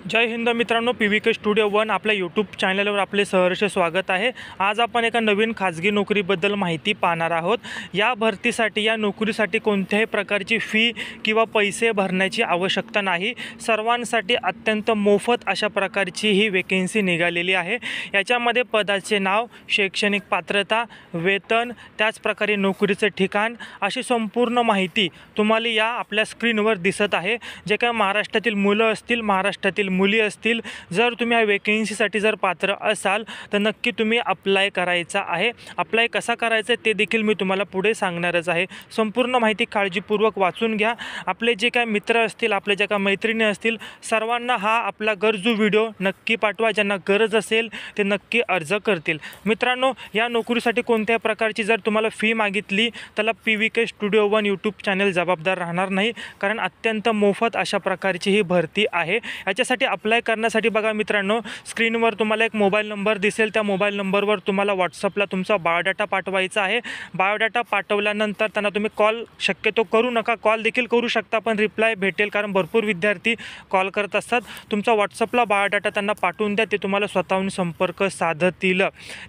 जय हिंद मित्रांनो, PVK studio 1 आपल्या YouTube चॅनलवर आपले सहर्ष स्वागत आहे। आज आपण एका नवीन खाजगी नोकरीबद्दल माहिती पाहणार आहोत। या भरतीसाठी या नोकरीसाठी कोणत्याही प्रकारची फी किंवा पैसे भरण्याची आवश्यकता नाही। सर्वांसाठी अत्यंत मोफत अशा प्रकारची ही वॅकन्सी निघालेली आहे। याच्यामध्ये पदाचे नाव, शैक्षणिक पात्रता, वेतन, त्याच प्रकारे नोकरीचे ठिकाण अशी संपूर्ण माहिती तुम्हाला या आपल्या स्क्रीनवर दिसत आहे। जे काही महाराष्ट्रातील मुलं असतील, महाराष्ट्रातील मुली असतील, जर तुम्ही या वॅकन्सीसाठी जर पात्र असाल तर नक्की तुम्ही अप्लाय करायचा आहे। अप्लाय कसा करायचा ते देखील मी तुम्हाला पुढे सांगणारच आहे। संपूर्ण माहिती काळजीपूर्वक वाचून घ्या। आपले जे काही मित्र असतील, आपले जे काही मैत्रिणी असतील, सर्वांना हा आपला गरजू व्हिडिओ नक्की पाठवा। ज्यांना गरज असेल ते नक्की अर्ज करतील। मित्रांनो, या नोकरीसाठी कोणत्याही प्रकारची जर तुम्हाला फी मागितली त्याला PVK स्टुडिओ 1 यूट्यूब चॅनल जबाबदार राहणार नाही, कारण अत्यंत मोफत अशा प्रकारची ही भरती आहे। याच्यासाठी अप्लाय करण्यासाठी बघा मित्रांनो, स्क्रीनवर तुम्हाला एक मोबाईल नंबर दिसेल। त्या मोबाईल नंबरवर तुम्हाला व्हॉट्सअपला तुमचा बायोडाटा पाठवायचा आहे। बायोडाटा पाठवल्यानंतर त्यांना तुम्ही कॉल शक्यतो करू नका, कॉल देखील करू शकता पण रिप्लाय भेटेल, कारण भरपूर विद्यार्थी कॉल करत असतात। तुमचा व्हॉट्सअपला बायोडाटा त्यांना पाठवून द्या, ते तुम्हाला स्वतःहून संपर्क साधतील।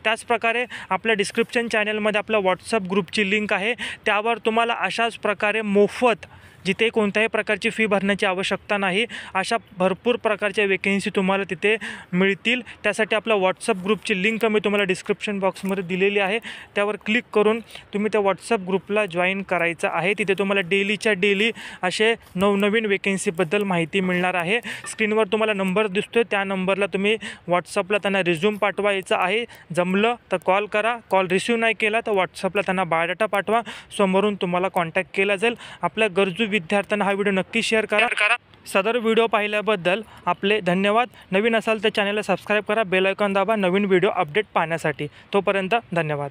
त्याच प्रकारे आपल्या डिस्क्रिप्शन चॅनलमध्ये आपल्या व्हॉट्सअप ग्रुपची लिंक आहे, त्यावर तुम्हाला अशाच प्रकारे मोफत, जिथे कोणत्याही प्रकारची फी भरण्याची आवश्यकता नाही, अशा भरपूर प्रकारच्या वॅकन्सी तुम्हाला तिथे मिळतील। त्यासाठी आपल्या व्हॉट्सअप ग्रुपची लिंक मी तुम्हाला डिस्क्रिप्शन बॉक्समध्ये दिलेली आहे, त्यावर क्लिक करून तुम्ही त्या व्हॉट्सअप ग्रुपला जॉईन करायचं आहे। तिथे तुम्हाला डेलीच्या डेली असे नवनवीन वॅकन्सीबद्दल माहिती मिळणार आहे। स्क्रीनवर तुम्हाला नंबर दिसतोय, त्या नंबरला तुम्ही व्हॉट्सअपला त्यांना रिझ्यूम पाठवायचा आहे। जमलं तर कॉल करा, कॉल रिसीव नाही केला तर व्हॉट्सअपला त्यांना बायोडाटा पाठवा, समोरून तुम्हाला कॉन्टॅक्ट केला जाईल। आपल्या गरजू विद्यार्थ्यांना हा व्हिडिओ नक्की शेअर करा। सदर व्हिडिओ पाहिल्याबद्दल आपले धन्यवाद। नवीन असाल तर चॅनलला सबस्क्राईब करा, बेल आयकॉन दाबा नवीन व्हिडिओ अपडेट पाहण्यासाठी। तोपर्यंत धन्यवाद।